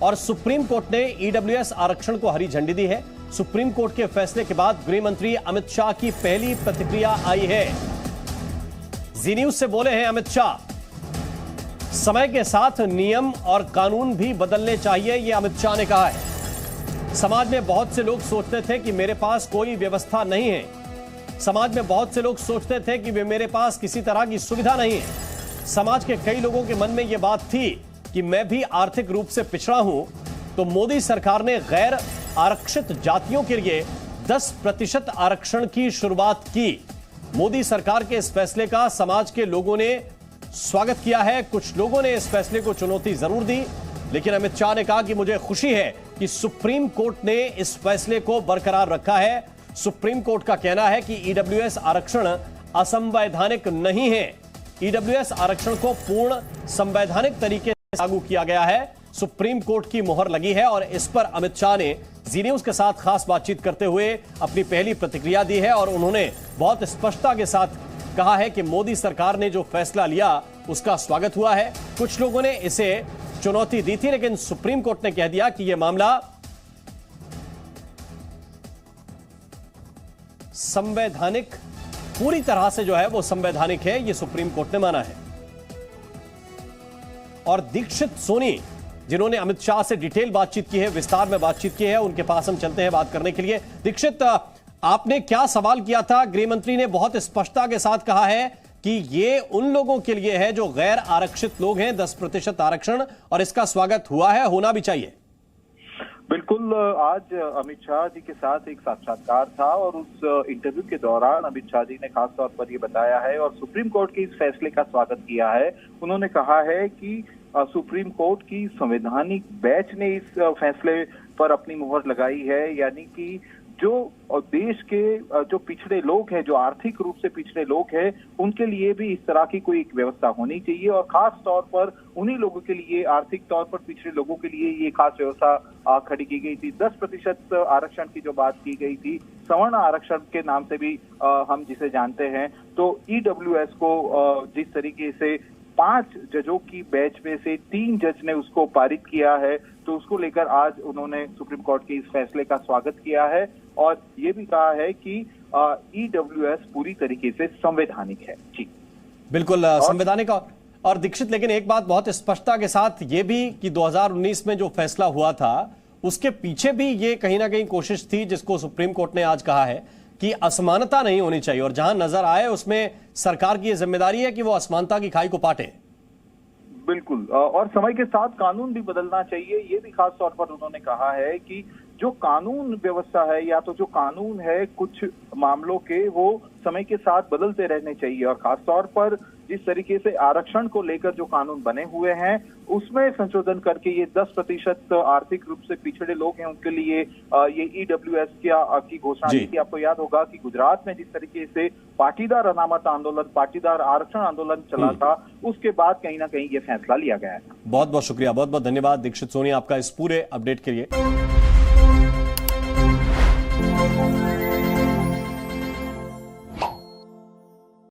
और supreme court ने EWS आरक्षण को हरी झंडी दी है। सुप्रीम कोर्ट के फैसले के बाद गृह मंत्री अमित शाह की पहली प्रतिक्रिया आई है। जी न्यूज से बोले हैं अमित शाह, समय के साथ नियम और कानून भी बदलने चाहिए, यह अमित शाह ने कहा है। समाज में बहुत से लोग सोचते थे कि मेरे पास कोई व्यवस्था नहीं है। समाज में बहुत से लोग सोचते थे कि मेरे पास किसी तरह की सुविधा नहीं है। समाज के कई लोगों के मन में यह बात थी कि मैं भी आर्थिक रूप से पिछड़ा हूं, तो मोदी सरकार ने गैर आरक्षित जातियों के लिए 10% आरक्षण की शुरुआत की। मोदी सरकार के इस फैसले का समाज के लोगों ने स्वागत किया है। कुछ लोगों ने इस फैसले को चुनौती जरूर दी, लेकिन अमित शाह ने कहा कि मुझे खुशी है कि सुप्रीम कोर्ट ने इस फैसले को बरकरार रखा है। सुप्रीम कोर्ट का कहना है कि ईडब्ल्यूएस आरक्षण असंवैधानिक नहीं है। ईडब्ल्यूएस आरक्षण को पूर्ण संवैधानिक तरीके से लागू किया गया है। सुप्रीम कोर्ट की मोहर लगी है और इस पर अमित शाह ने जी न्यूज के साथ खास बातचीत करते हुए अपनी पहली प्रतिक्रिया दी है और उन्होंने बहुत स्पष्टता के साथ कहा है कि मोदी सरकार ने जो फैसला लिया उसका स्वागत हुआ है। कुछ लोगों ने इसे चुनौती दी थी, लेकिन सुप्रीम कोर्ट ने कह दिया कि यह मामला संवैधानिक, पूरी तरह से जो है वो संवैधानिक है, यह सुप्रीम कोर्ट ने माना है। और दीक्षित सोनी, जिन्होंने अमित शाह से डिटेल बातचीत की है, विस्तार में बातचीत की है, उनके पास हम चलते हैं बात करने के लिए। दीक्षित, आपने क्या सवाल किया था? गृह मंत्री ने बहुत स्पष्टता के साथ कहा है कि ये उन लोगों के लिए है जो गैर आरक्षित लोग हैं, 10% आरक्षण, और इसका स्वागत हुआ है, होना भी चाहिए। बिल्कुल, आज अमित शाह जी के साथ एक साक्षात्कार था और उस इंटरव्यू के दौरान अमित शाह जी ने खास तौर पर ये बताया है और सुप्रीम कोर्ट के इस फैसले का स्वागत किया है। उन्होंने कहा है कि सुप्रीम कोर्ट की संवैधानिक बेंच ने इस फैसले पर अपनी मुहर लगाई है, यानी कि जो देश के जो पिछड़े लोग हैं, जो आर्थिक रूप से पिछड़े लोग हैं, उनके लिए भी इस तरह की कोई एक व्यवस्था होनी चाहिए और खास तौर पर उन्हीं लोगों के लिए, आर्थिक तौर पर पिछड़े लोगों के लिए ये खास व्यवस्था खड़ी की गई थी। 10% आरक्षण की जो बात की गई थी, सवर्ण आरक्षण के नाम से भी हम जिसे जानते हैं, तो ईडब्ल्यूएस को जिस तरीके से 5 जजों की बेंच में से 3 जज ने उसको पारित किया है, तो उसको लेकर आज उन्होंने सुप्रीम कोर्ट के इस फैसले का स्वागत किया है और ये भी कहा है कि ईडब्ल्यूएस पूरी तरीके से संवैधानिक है। जी बिल्कुल संवैधानिक। और दीक्षित, लेकिन एक बात बहुत स्पष्टता के साथ ये भी कि 2019 में जो फैसला हुआ था उसके पीछे भी ये कहीं ना कहीं कोशिश थी, जिसको सुप्रीम कोर्ट ने आज कहा है कि असमानता नहीं होनी चाहिए, और जहां नजर आए उसमें सरकार की यह जिम्मेदारी है कि वो असमानता की खाई को पाटे। बिल्कुल, और समय के साथ कानून भी बदलना चाहिए, ये भी खास तौर पर उन्होंने कहा है कि जो कानून व्यवस्था है या तो जो कानून है कुछ मामलों के, वो समय के साथ बदलते रहने चाहिए और खास तौर पर जिस तरीके से आरक्षण को लेकर जो कानून बने हुए हैं उसमें संशोधन करके ये 10% आर्थिक रूप से पिछड़े लोग हैं उनके लिए ये ईडब्ल्यूएस की घोषणा की थी। आपको याद होगा कि गुजरात में जिस तरीके से पाटीदार अनामत आंदोलन, पाटीदार आरक्षण आंदोलन चला था, उसके बाद कहीं ना कहीं ये फैसला लिया गया है। बहुत बहुत शुक्रिया, बहुत बहुत धन्यवाद दीक्षित सोनी आपका इस पूरे अपडेट के लिए।